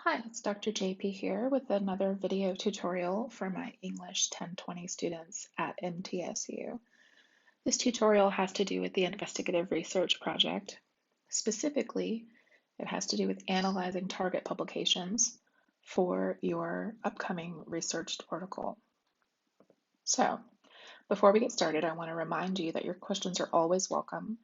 Hi, it's Dr. JP here with another video tutorial for my English 1020 students at MTSU. This tutorial has to do with the investigative research project. Specifically, it has to do with analyzing target publications for your upcoming researched article. So, before we get started, I want to remind you that your questions are always welcome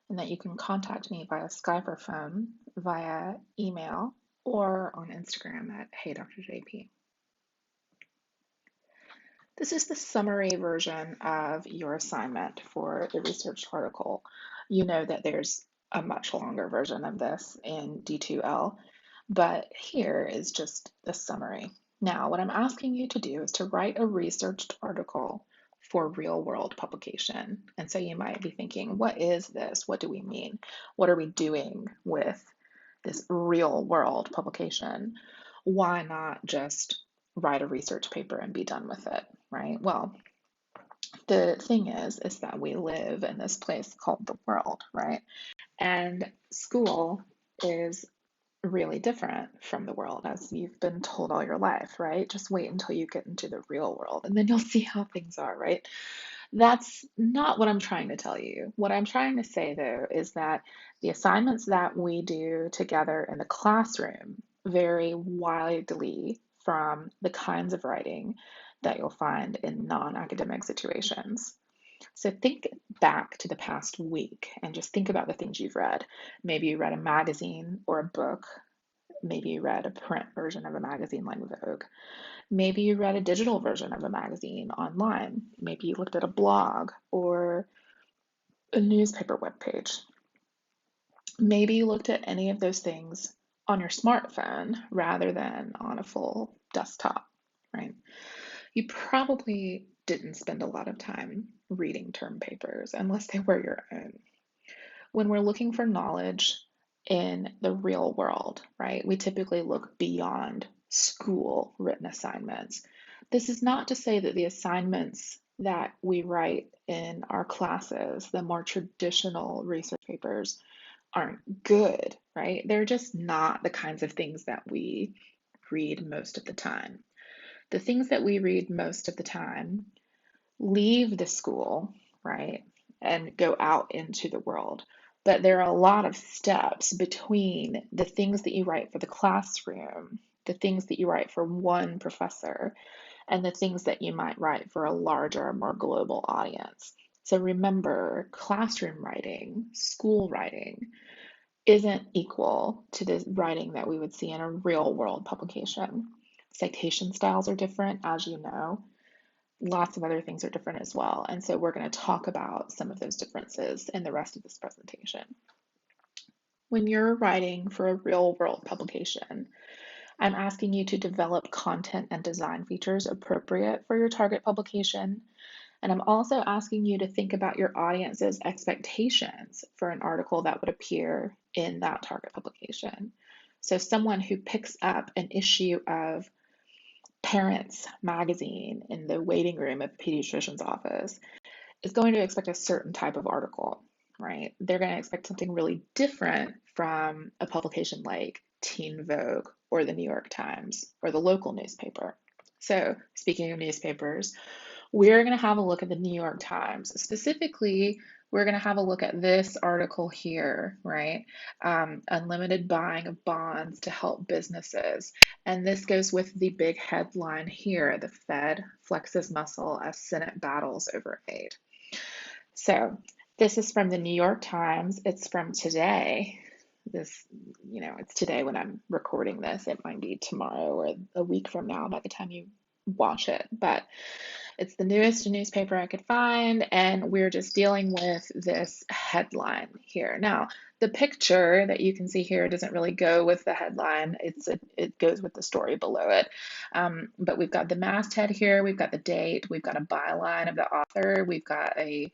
and that you can contact me via Skype or phone, via email, or on Instagram at HeyDrJP. This is the summary version of your assignment for the research article. You know that there's a much longer version of this in D2L, but here is just the summary. Now, what I'm asking you to do is to write a researched article for real world publication. And so you might be thinking, what is this? What do we mean? What are we doing with this real world publication? Why not just write a research paper and be done with it, right? Well, the thing is that we live in this place called the world, right? And school is really different from the world, as you've been told all your life, right? Just wait until you get into the real world and then you'll see how things are, right? That's not what I'm trying to tell you. What I'm trying to say, though, is that the assignments that we do together in the classroom vary widely from the kinds of writing that you'll find in non-academic situations. So think back to the past week and just think about the things you've read. Maybe you read a magazine or a book. Maybe you read a print version of a magazine like Vogue. Maybe you read a digital version of a magazine online. Maybe you looked at a blog or a newspaper webpage. Maybe you looked at any of those things on your smartphone rather than on a full desktop, right? You probably didn't spend a lot of time reading term papers unless they were your own. When we're looking for knowledge in the real world, right, we typically look beyond school written assignments. This is not to say that the assignments that we write in our classes, the more traditional research papers, aren't good, right? They're just not the kinds of things that we read most of the time. The things that we read most of the time leave the school, right, and go out into the world. But there are a lot of steps between the things that you write for the classroom, the things that you write for one professor, and the things that you might write for a larger, more global audience. So remember, classroom writing, school writing, isn't equal to the writing that we would see in a real world publication. Citation styles are different, as you know. Lots of other things are different as well. And so we're going to talk about some of those differences in the rest of this presentation. When you're writing for a real world publication, I'm asking you to develop content and design features appropriate for your target publication. And I'm also asking you to think about your audience's expectations for an article that would appear in that target publication. So someone who picks up an issue of Parents magazine in the waiting room at the pediatrician's office is going to expect a certain type of article, right? They're going to expect something really different from a publication like Teen Vogue or the New York Times or the local newspaper. So, speaking of newspapers, we're going to have a look at the New York Times. Specifically, we're going to have a look at this article here, right? Unlimited buying of bonds to help businesses. And this goes with the big headline here, the Fed flexes muscle as Senate battles over aid. So this is from the New York Times. It's from today. It's today when I'm recording this. It might be tomorrow or a week from now by the time you watch it. But it's the newest newspaper I could find, and we're just dealing with this headline here. Now, the picture that you can see here doesn't really go with the headline. It goes with the story below it. But we've got the masthead here, we've got the date, we've got a byline of the author, we've got a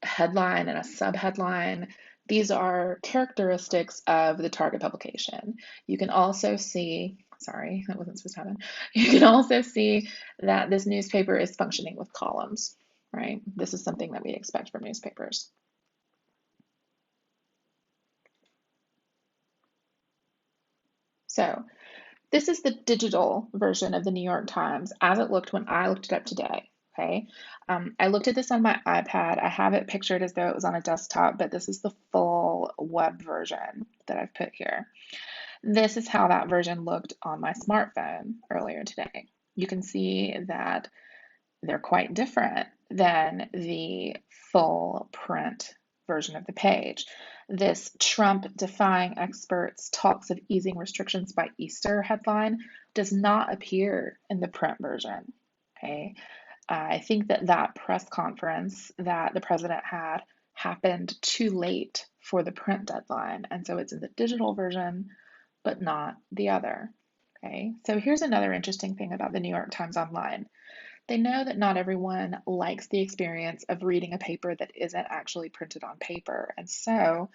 headline and a subheadline. These are characteristics of the target publication. You can also see, sorry, that wasn't supposed to happen. You can also see that this newspaper is functioning with columns, right? This is something that we expect from newspapers. So This is the digital version of the New York Times as it looked when I looked it up today. Okay. I looked at this on my iPad. I have it pictured as though it was on a desktop, but this is the full web version that I've put here. This is how that version looked on my smartphone earlier today. You can see that they're quite different than the full print version of the page. This Trump defying experts talks of easing restrictions by Easter headline does not appear in the print version. Okay. I think that that press conference that the president had happened too late for the print deadline. And so it's in the digital version, but not the other. Okay. So here's another interesting thing about the New York Times Online. They know that not everyone likes the experience of reading a paper that isn't actually printed on paper. And so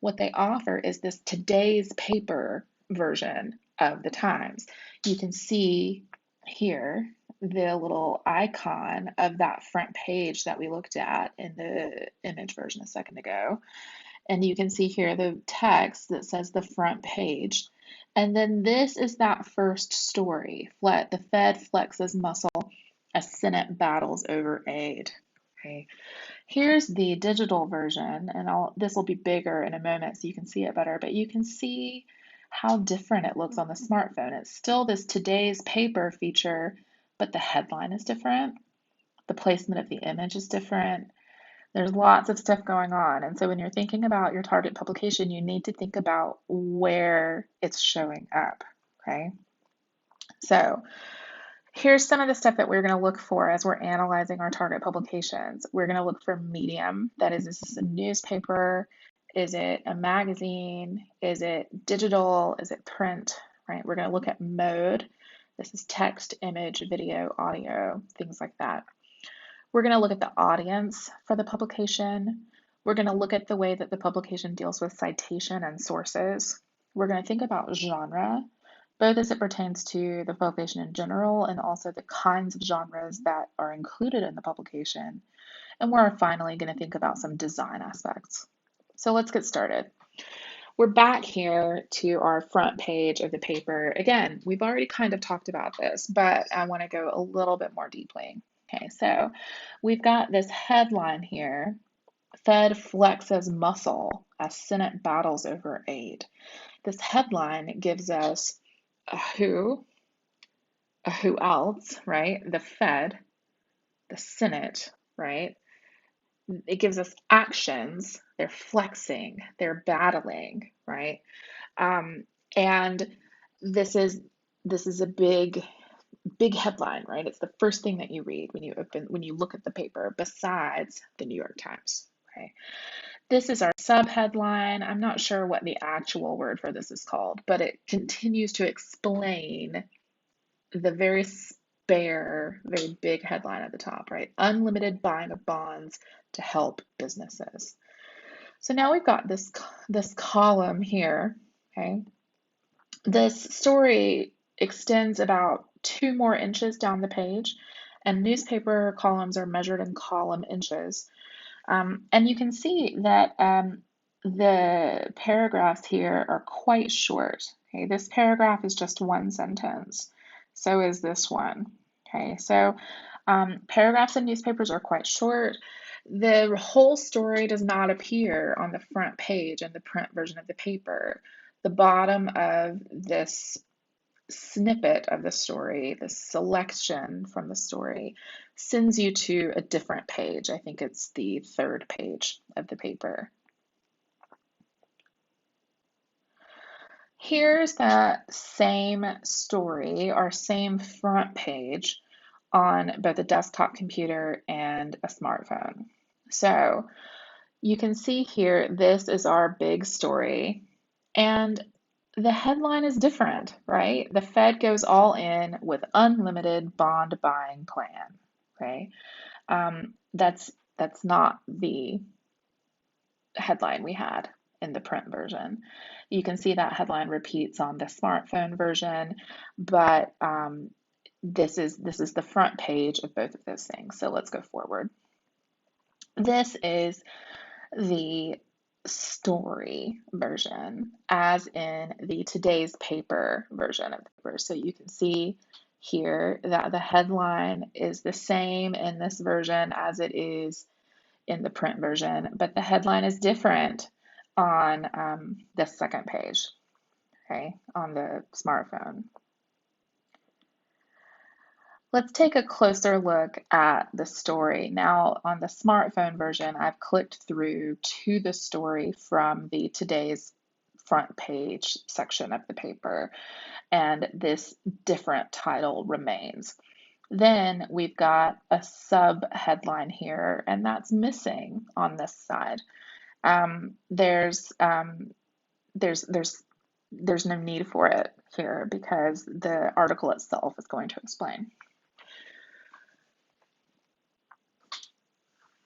what they offer is this today's paper version of the Times. You can see here the little icon of that front page that we looked at in the image version a second ago. And you can see here the text that says the front page. And then this is that first story. The Fed flexes muscle as Senate battles over aid. Okay. Here's the digital version, and this will be bigger in a moment so you can see it better, but you can see how different it looks on the smartphone. It's still this today's paper feature, but the headline is different. The placement of the image is different. There's lots of stuff going on. And so when you're thinking about your target publication, you need to think about where it's showing up. Okay. So here's some of the stuff that we're going to look for as we're analyzing our target publications. We're going to look for medium. That is this a newspaper? Is it a magazine? Is it digital? Is it print? Right? We're going to look at mode. This is text, image, video, audio, things like that. We're going to look at the audience for the publication. We're going to look at the way that the publication deals with citation and sources. We're going to think about genre, both as it pertains to the publication in general and also the kinds of genres that are included in the publication. And we're finally going to think about some design aspects. So let's get started. We're back here to our front page of the paper. Again, we've already kind of talked about this, but I want to go a little bit more deeply. Okay, so we've got this headline here, Fed flexes muscle as Senate battles over aid. This headline gives us a who else, right? The Fed, the Senate, right? It gives us actions. They're flexing, they're battling, right? And this is a big headline, right? It's the first thing that you read when you look at the paper, besides the New York Times. Okay. This is our subheadline. I'm not sure what the actual word for this is called, but it continues to explain the very spare, very big headline at the top, right? Unlimited buying of bonds to help businesses. So now we've got this column here, okay? This story extends about 2 more inches down the page, and newspaper columns are measured in column inches. And you can see that the paragraphs here are quite short. Okay, this paragraph is just one sentence. So is this one. Okay, so paragraphs in newspapers are quite short. The whole story does not appear on the front page in the print version of the paper. The bottom of this snippet of the story, the selection from the story, sends you to a different page. I think it's the 3rd page of the paper. Here's that same story, or same front page on both a desktop computer and a smartphone. So you can see here, this is our big story. And the headline is different, right? The Fed goes all in with unlimited bond buying plan, okay? That's not the headline we had in the print version. You can see that headline repeats on the smartphone version, but this is the front page of both of those things. So let's go forward. This is the story version as in the today's paper version of the paper. So you can see here that the headline is the same in this version as it is in the print version, but the headline is different on the second page, okay, on the smartphone. Let's take a closer look at the story. Now, on the smartphone version, I've clicked through to the story from the today's front page section of the paper, and this different title remains. Then we've got a sub headline here, and that's missing on this side. There's no need for it here because the article itself is going to explain.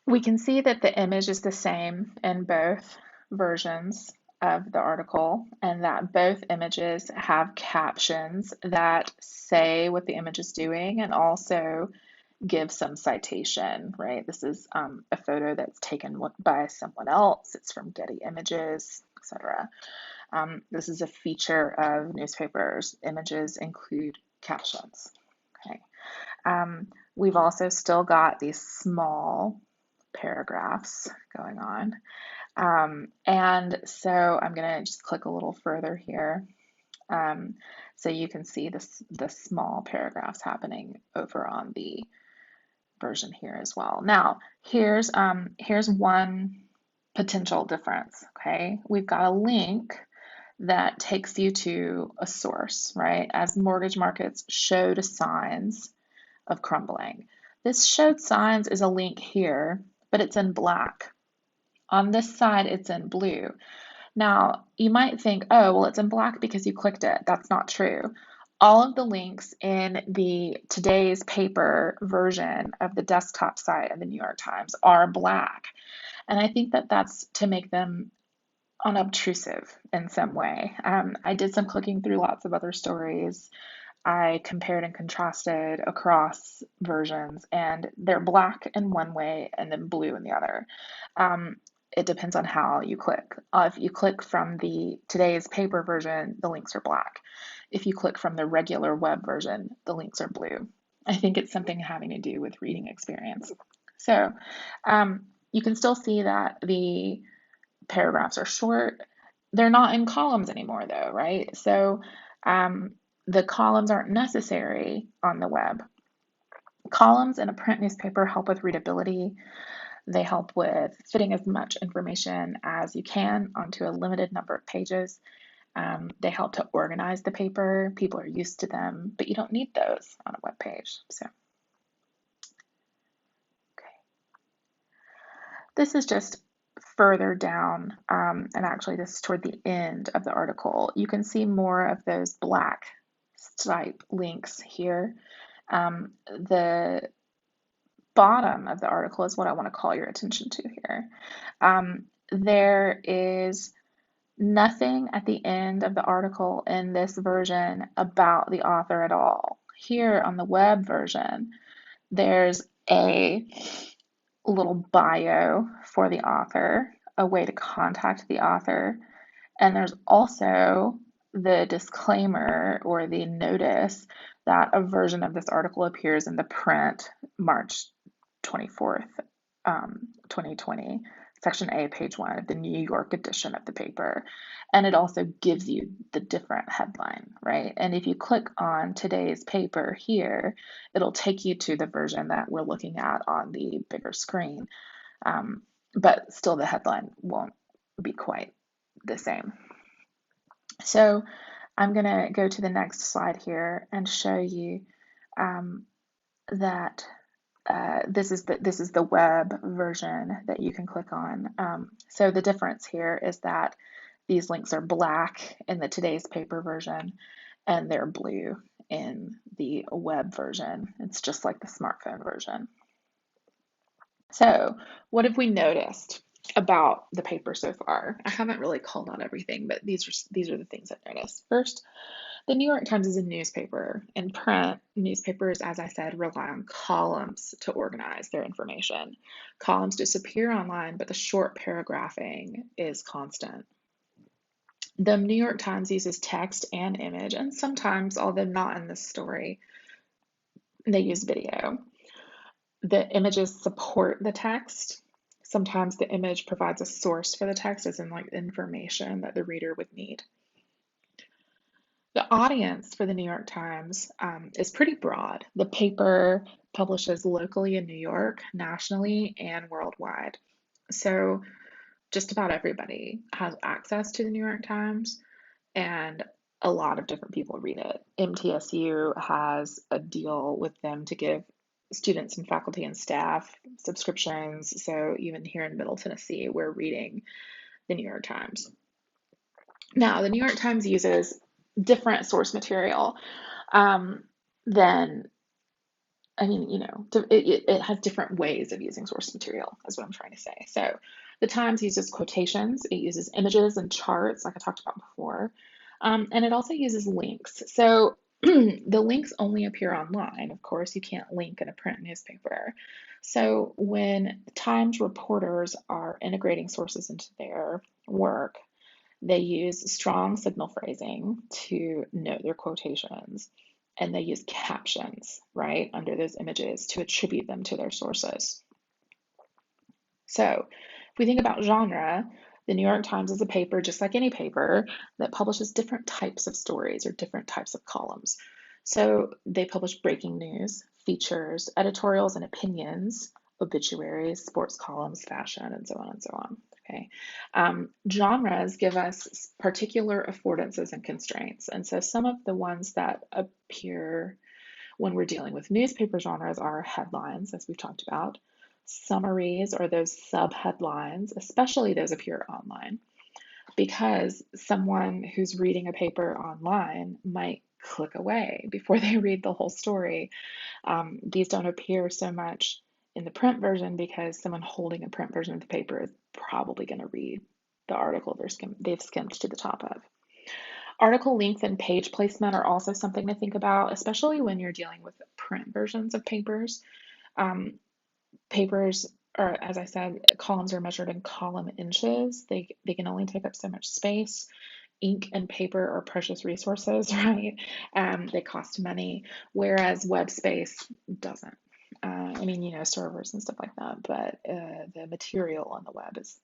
We can see that the image is the same in both versions of the article and that both images have captions that say what the image is doing and also give some citation, right? This is a photo that's taken by someone else. It's from Getty Images, etc. This is a feature of newspapers. Images include captions. Okay. We've also still got these small paragraphs going on. And so I'm going to just click a little further here. So you can see the small paragraphs happening over on the version here as well. Now, here's one potential difference, okay? We've got a link that takes you to a source, right? As mortgage markets showed signs of crumbling. This showed signs is a link here, but it's in black. On this side, it's in blue. Now, you might think, oh, well, it's in black because you clicked it. That's not true. All of the links in the today's paper version of the desktop site of the New York Times are black. And I think that that's to make them unobtrusive in some way. I did some clicking through lots of other stories. I compared and contrasted across versions, and they're black in one way and then blue in the other. It depends on how you click. If you click from the today's paper version, the links are black. If you click from the regular web version, the links are blue. I think it's something having to do with reading experience. So you can still see that the paragraphs are short. They're not in columns anymore, though, right? So the columns aren't necessary on the web. Columns in a print newspaper help with readability. They help with fitting as much information as you can onto a limited number of pages. They help to organize the paper. People are used to them, but you don't need those on a web page. So, okay. This is just further down, and actually this is toward the end of the article. You can see more of those black stripe links here. The bottom of the article is what I want to call your attention to here. There is nothing at the end of the article in this version about the author at all. Here on the web version, there's a little bio for the author, a way to contact the author, and there's also the disclaimer or the notice that a version of this article appears in the print March 24th, 2020, Section A, page 1 of the New York edition of the paper. And it also gives you the different headline, right? And if you click on today's paper here, it'll take you to the version that we're looking at on the bigger screen. But still the headline won't be quite the same. So I'm going to go to the next slide here and show you that this is the web version that you can click on. So the difference here is that these links are black in the today's paper version and they're blue in the web version. It's just like the smartphone version. So what have we noticed about the paper so far? I haven't really called out everything, but these are the things I've noticed. First, The New York Times is a newspaper. In print, newspapers, as I said, rely on columns to organize their information. Columns disappear online, but the short paragraphing is constant. The New York Times uses text and image, and sometimes, although not in this story, they use video. The images support the text. Sometimes the image provides a source for the text, as in like information that the reader would need. The audience for the New York Times is pretty broad. The paper publishes locally in New York, nationally, and worldwide. So just about everybody has access to the New York Times, and a lot of different people read it. MTSU has a deal with them to give students and faculty and staff subscriptions. So even here in Middle Tennessee, we're reading the New York Times. Now, the New York Times uses different source material than, it has different ways of using source material, is what I'm trying to say. So the Times uses quotations, it uses images and charts, like I talked about before, and it also uses links. So the links only appear online. Of course, you can't link in a print newspaper. So when Times reporters are integrating sources into their work, they use strong signal phrasing to note their quotations, and they use captions, right, under those images to attribute them to their sources. So if we think about genre, the New York Times is a paper, just like any paper, that publishes different types of stories or different types of columns. So they publish breaking news, features, editorials and opinions, obituaries, sports columns, fashion, and so on and so on. Okay. Genres give us particular affordances and constraints. And so some of the ones that appear when we're dealing with newspaper genres are headlines, as we've talked about. Summaries are those subheadlines, especially those appear online, because someone who's reading a paper online might click away before they read the whole story. These don't appear so much in the print version because someone holding a print version of the paper is probably going to read the article they've skimmed to the top of. Article length and page placement are also something to think about, especially when you're dealing with print versions of papers. Papers are, as I said, columns are measured in column inches. They can only take up so much space. Ink and paper are precious resources, right? They cost money, whereas web space doesn't. Servers and stuff like that, but the material on the web is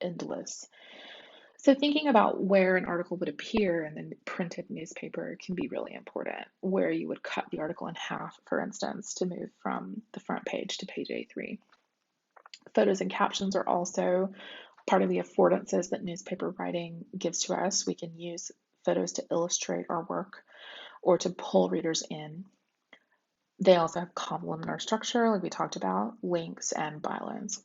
endless. So thinking about where an article would appear in the printed newspaper can be really important, where you would cut the article in half, for instance, to move from the front page to page A3. Photos and captions are also part of the affordances that newspaper writing gives to us. We can use photos to illustrate our work or to pull readers in. They also have columnar structure, like we talked about, links and bylines.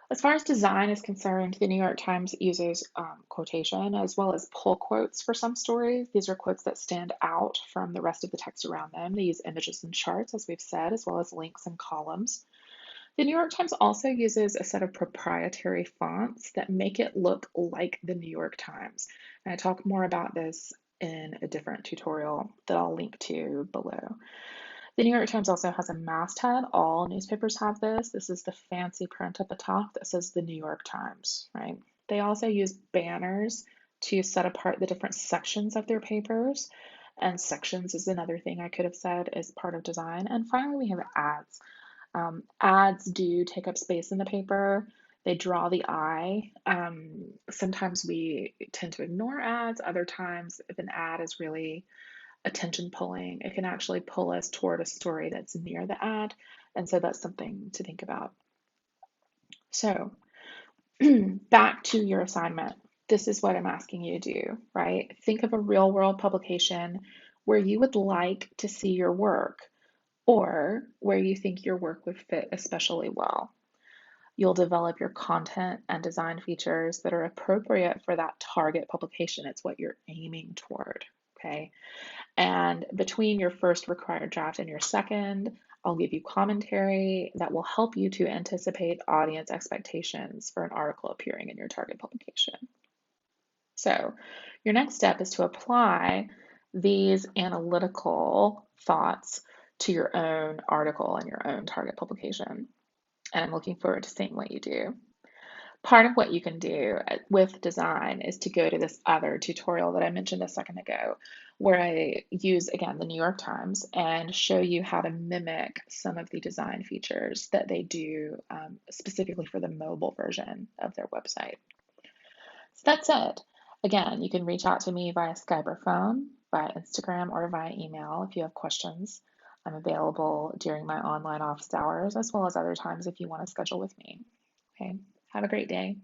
As far as design is concerned, the New York Times uses quotation as well as pull quotes for some stories. These are quotes that stand out from the rest of the text around them. They use images and charts, as we've said, as well as links and columns. The New York Times also uses a set of proprietary fonts that make it look like the New York Times. And I talk more about this in a different tutorial that I'll link to below. The New York Times also has a masthead. All newspapers have this. This is the fancy print at the top that says the New York Times, right? They also use banners to set apart the different sections of their papers. And sections is another thing I could have said is part of design. And finally, we have ads. Ads do take up space in the paper. They draw the eye. Sometimes we tend to ignore ads. Other times, if an ad is really attention pulling, it can actually pull us toward a story that's near the ad. And so that's something to think about. So back to your assignment. This is what I'm asking you to do, right? Think of a real world publication where you would like to see your work or where you think your work would fit especially well. You'll develop your content and design features that are appropriate for that target publication. It's what you're aiming toward, okay? And between your first required draft and your second, I'll give you commentary that will help you to anticipate audience expectations for an article appearing in your target publication. So Your next step is to apply these analytical thoughts to your own article and your own target publication. And I'm looking forward to seeing what you do. Part of what you can do with design is to go to this other tutorial that I mentioned a second ago, where I use, again, the New York Times and show you how to mimic some of the design features that they do specifically for the mobile version of their website. So that's it. Again, you can reach out to me via Skype or phone, via Instagram, or via email if you have questions. I'm available during my online office hours as well as other times if you want to schedule with me. Okay, have a great day.